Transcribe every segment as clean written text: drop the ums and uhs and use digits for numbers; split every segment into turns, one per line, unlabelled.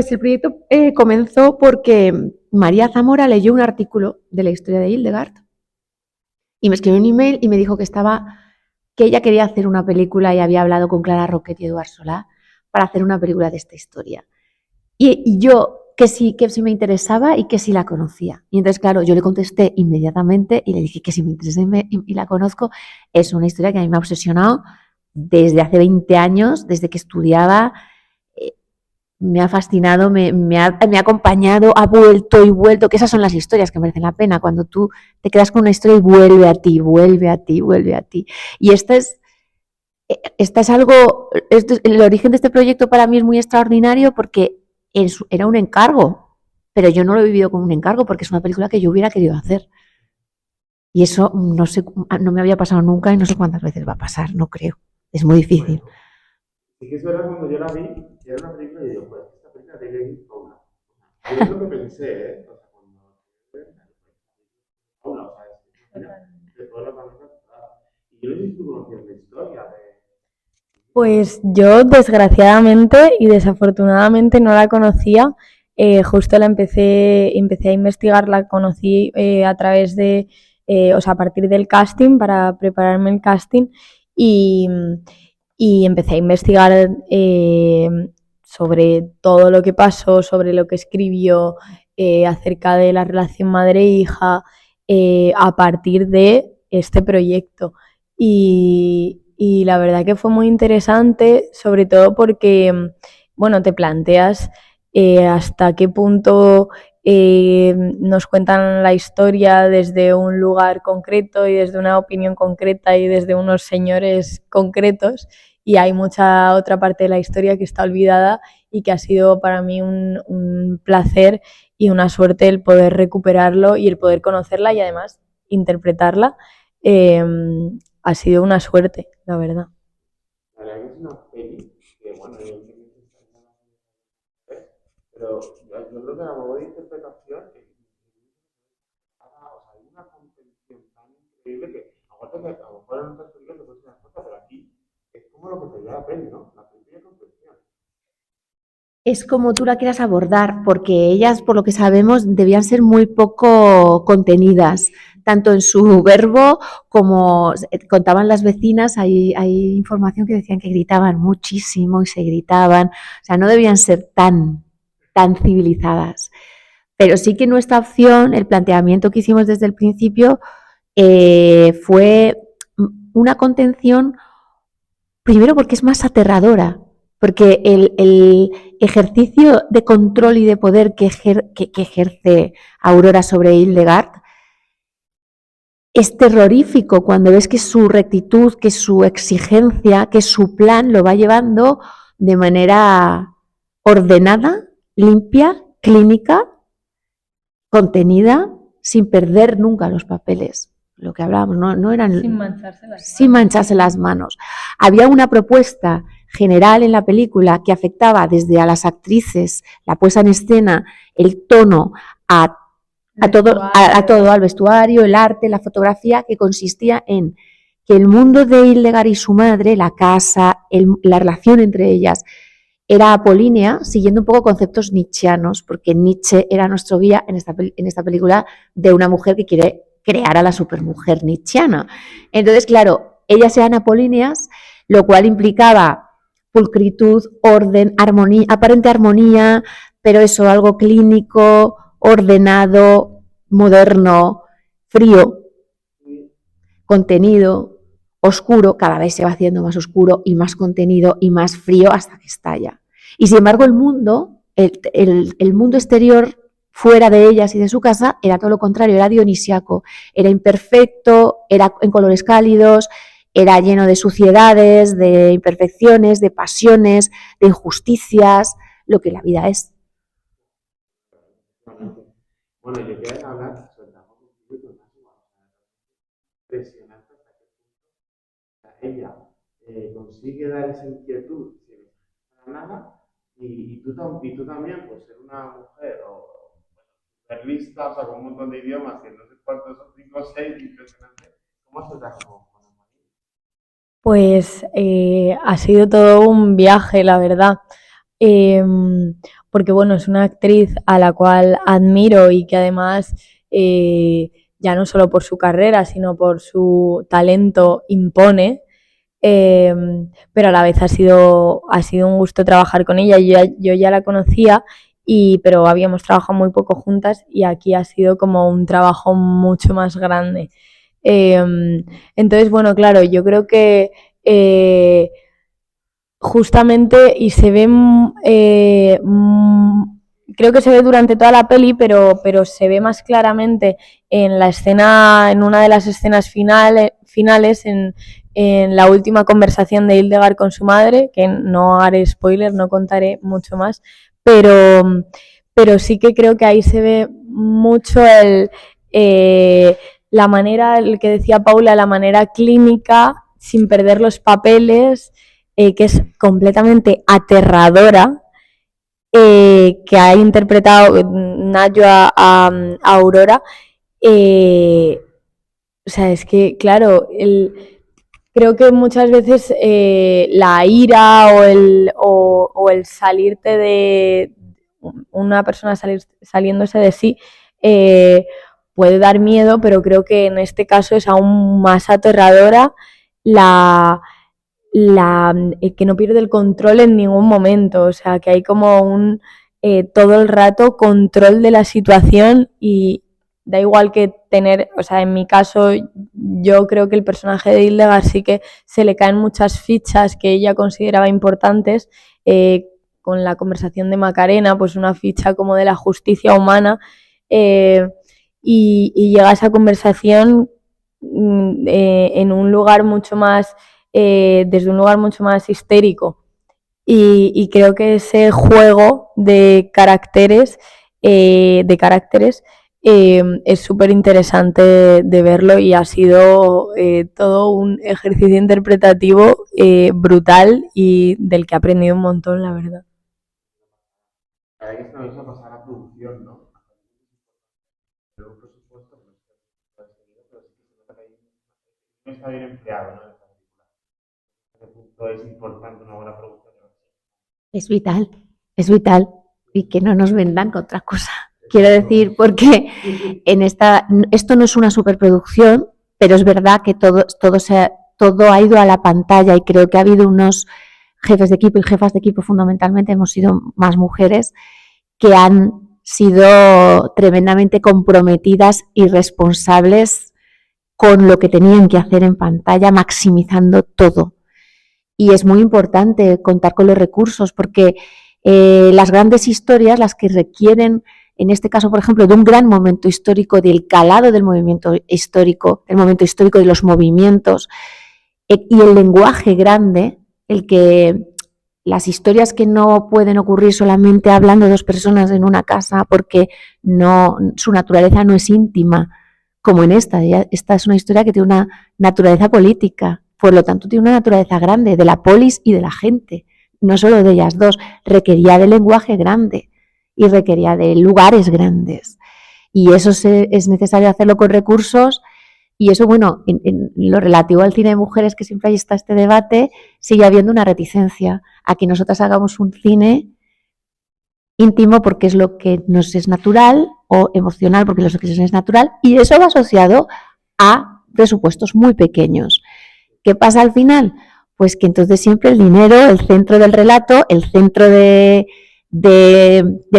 Pues el proyecto comenzó porque María Zamora leyó un artículo de la historia de Hildegard y me escribió un email y me dijo que ella quería hacer una película y había hablado con Clara Roquet y Eduard Solá para hacer una película de esta historia. Y yo que sí me interesaba y que sí la conocía. Y entonces, claro, yo le contesté inmediatamente y le dije que sí me interesa y la conozco. Es una historia que a mí me ha obsesionado desde hace 20 años, desde que estudiaba. Me ha fascinado, me ha acompañado, ha vuelto y vuelto, que esas son las historias que merecen la pena, cuando tú te quedas con una historia y vuelve a ti, vuelve a ti, vuelve a ti. Y esta es algo, el origen de este proyecto para mí es muy extraordinario porque era un encargo, pero yo no lo he vivido como un encargo porque es una película que yo hubiera querido hacer. Y eso no sé, no me había pasado nunca y no sé cuántas veces va a pasar, no creo. Es muy difícil.
Bueno, sí que es verdad cuando yo la vi, que era una película y digo, pues esta película tiene que ir Paula. Yo es lo que pensé, ¿eh? O sea, cuando Paula, o sea, es una de todas las bandas. Y yo no sé si tú conocías la historia de...
Pues yo desgraciadamente y desafortunadamente no la conocía. Justo empecé a investigar, la conocí a través de, o sea, a partir del casting, para prepararme el casting y, y empecé a investigar sobre todo lo que pasó, sobre lo que escribió, acerca de la relación madre-hija, a partir de este proyecto. Y la verdad que fue muy interesante, sobre todo porque, bueno, te planteas hasta qué punto nos cuentan la historia desde un lugar concreto y desde una opinión concreta y desde unos señores concretos, y hay mucha otra parte de la historia que está olvidada y que ha sido para mí un placer y una suerte el poder recuperarlo y el poder conocerla y además interpretarla. Eh, Ha sido una suerte, la verdad.
La verdad que es una peli que, bueno, yo entiendo que está en la pero yo creo que la modo de interpretación es o sea, hay una contención tan increíble que, aparte que a lo mejor en otras películas te puedes dar cuenta, pero aquí es como lo que te lleva la peli, ¿no? La peli tiene contención.
Es como tú la quieras abordar, porque ellas, por lo que sabemos, debían ser muy poco contenidas, tanto en su verbo como contaban las vecinas, hay información que decían que gritaban muchísimo y se gritaban, o sea, no debían ser tan civilizadas. Pero sí que nuestra opción, el planteamiento que hicimos desde el principio, fue una contención, primero porque es más aterradora, porque el ejercicio de control y de poder que ejerce Aurora sobre Hildegard es terrorífico cuando ves que su rectitud, que su exigencia, que su plan lo va llevando de manera ordenada, limpia, clínica, contenida, sin perder nunca los papeles. Lo que hablábamos, no eran
Sin mancharse las
sin
manos.
mancharse las manos. Había una propuesta general en la película que afectaba desde a las actrices, la puesta en escena, el tono, todo, al vestuario, el arte, la fotografía, que consistía en que el mundo de Hildegard y su madre, la casa, la relación entre ellas, era apolínea, siguiendo un poco conceptos nietzscheanos, porque Nietzsche era nuestro guía en esta película de una mujer que quiere crear a la supermujer nietzscheana. Entonces, claro, ellas eran apolíneas, lo cual implicaba pulcritud, orden, armonía, aparente armonía, pero eso, algo clínico, ordenado, moderno, frío, contenido, oscuro, cada vez se va haciendo más oscuro y más contenido y más frío hasta que estalla. Y sin embargo el mundo, el mundo exterior fuera de ellas y de su casa era todo lo contrario, era dionisiaco, era imperfecto, era en colores cálidos, era lleno de suciedades, de imperfecciones, de pasiones, de injusticias, lo que la vida es.
Bueno, yo quiero hablar sobre la contigo y con impresionante hasta qué punto ella consigue dar esa inquietud sin estar nada y tú también, pues ser una mujer o ser lista, o sea, con un montón de idiomas, que no sé cuántos son, 5 o 6, impresionante. ¿Cómo se da con el marido?
Pues ha sido todo un viaje, la verdad. Eh, porque bueno, es una actriz a la cual admiro y que además ya no solo por su carrera, sino por su talento impone. Pero a la vez ha sido un gusto trabajar con ella. Yo ya la conocía, pero habíamos trabajado muy poco juntas y aquí ha sido como un trabajo mucho más grande. Entonces, bueno, claro, yo creo que justamente, y se ve, creo que se ve durante toda la peli, pero se ve más claramente en la escena, en una de las escenas finales, en la última conversación de Hildegard con su madre, que no haré spoiler, no contaré mucho más, pero sí que creo que ahí se ve mucho la manera, el que decía Paula, la manera clínica, sin perder los papeles, que es completamente aterradora, que ha interpretado Nayo a Aurora. O sea, es que, claro, creo que muchas veces la ira o el salirte de una persona saliéndose de sí puede dar miedo, pero creo que en este caso es aún más aterradora que no pierde el control en ningún momento, o sea, que hay como todo el rato control de la situación y da igual que tener, o sea, en mi caso yo creo que el personaje de Hildegard sí que se le caen muchas fichas que ella consideraba importantes, con la conversación de Macarena, pues una ficha como de la justicia humana, y llega a esa conversación en un lugar mucho más desde un lugar mucho más histérico, y creo que ese juego de caracteres es súper interesante de verlo y ha sido todo un ejercicio interpretativo brutal y del que he aprendido un montón, la verdad.
La verdad que es una cosa pasar a producción, ¿no? Pero un presupuesto, pues, pero sí que se nota que ahí no está bien empleado, ¿no? En esta película. Ese punto es importante, una buena producción.
Es vital y que no nos vendan con otra cosa. Quiero decir, porque esto no es una superproducción, pero es verdad que todo ha ido a la pantalla y creo que ha habido unos jefes de equipo y jefas de equipo, fundamentalmente hemos sido más mujeres, que han sido tremendamente comprometidas y responsables con lo que tenían que hacer en pantalla, maximizando todo. Y es muy importante contar con los recursos porque las grandes historias, las que requieren, en este caso, por ejemplo, de un gran momento histórico, del calado del movimiento histórico, el momento histórico de los movimientos y el lenguaje grande, el que las historias que no pueden ocurrir solamente hablando dos personas en una casa porque no, su naturaleza no es íntima, como en esta. Esta es una historia que tiene una naturaleza política, por lo tanto tiene una naturaleza grande de la polis y de la gente, no solo de ellas dos, requería de lenguaje grande y requería de lugares grandes. Y eso es necesario hacerlo con recursos. Y eso, bueno, en lo relativo al cine de mujeres, que siempre ahí está este debate, sigue habiendo una reticencia a que nosotras hagamos un cine íntimo porque es lo que nos es natural, o emocional porque es lo que nos es natural, y eso va asociado a presupuestos muy pequeños. ¿Qué pasa al final? Pues que entonces siempre el dinero, el centro del relato, el centro del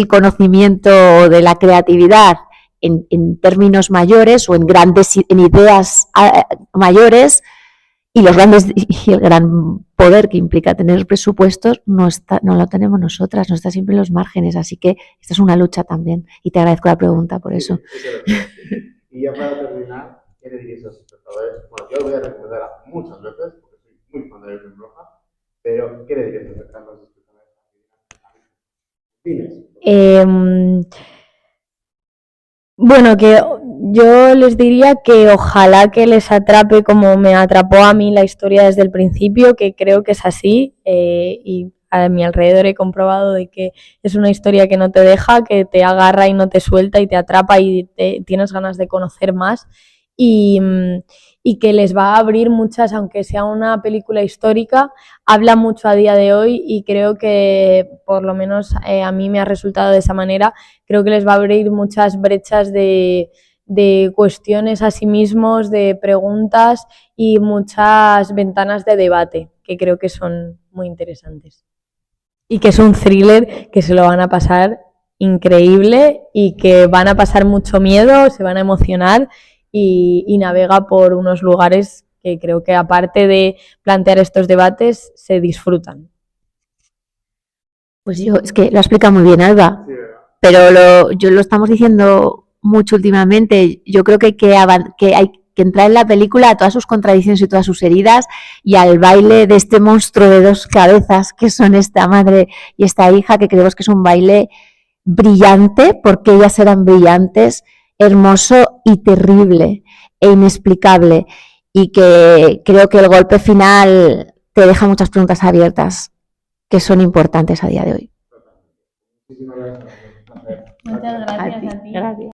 conocimiento, de la creatividad, en términos mayores o en ideas mayores, y el gran poder que implica tener presupuestos no lo tenemos nosotras, no está siempre en los márgenes, así que esta es una lucha también y te agradezco la pregunta por eso.
Y ya para terminar, ¿qué le dirías a los espectadores? Bueno, yo lo voy a recomendar muchas veces porque soy muy fan de la Virgen Roja, pero ¿qué le dirías a los espectadores?
Bueno, que yo les diría que ojalá que les atrape como me atrapó a mí la historia desde el principio, que creo que es así, y a mi alrededor he comprobado de que es una historia que no te deja, que te agarra y no te suelta y te atrapa y tienes ganas de conocer más. y que les va a abrir muchas, aunque sea una película histórica, habla mucho a día de hoy y creo que, por lo menos a mí me ha resultado de esa manera, creo que les va a abrir muchas brechas de cuestiones a sí mismos, de preguntas y muchas ventanas de debate que creo que son muy interesantes. Y que es un thriller que se lo van a pasar increíble y que van a pasar mucho miedo, se van a emocionar y navega por unos lugares que creo que, aparte de plantear estos debates, se disfrutan.
Pues es que lo ha explicado muy bien, Alba,
Sí, ¿verdad?
pero yo lo estamos diciendo mucho últimamente. Yo creo que hay que entrar en la película a todas sus contradicciones y todas sus heridas y al baile de este monstruo de dos cabezas que son esta madre y esta hija, que creemos que es un baile brillante, porque ellas eran brillantes, hermoso y terrible e inexplicable, y que creo que el golpe final te deja muchas preguntas abiertas que son importantes a día de hoy.
Muchísimas gracias. Un placer.
Muchas gracias a ti.
Gracias.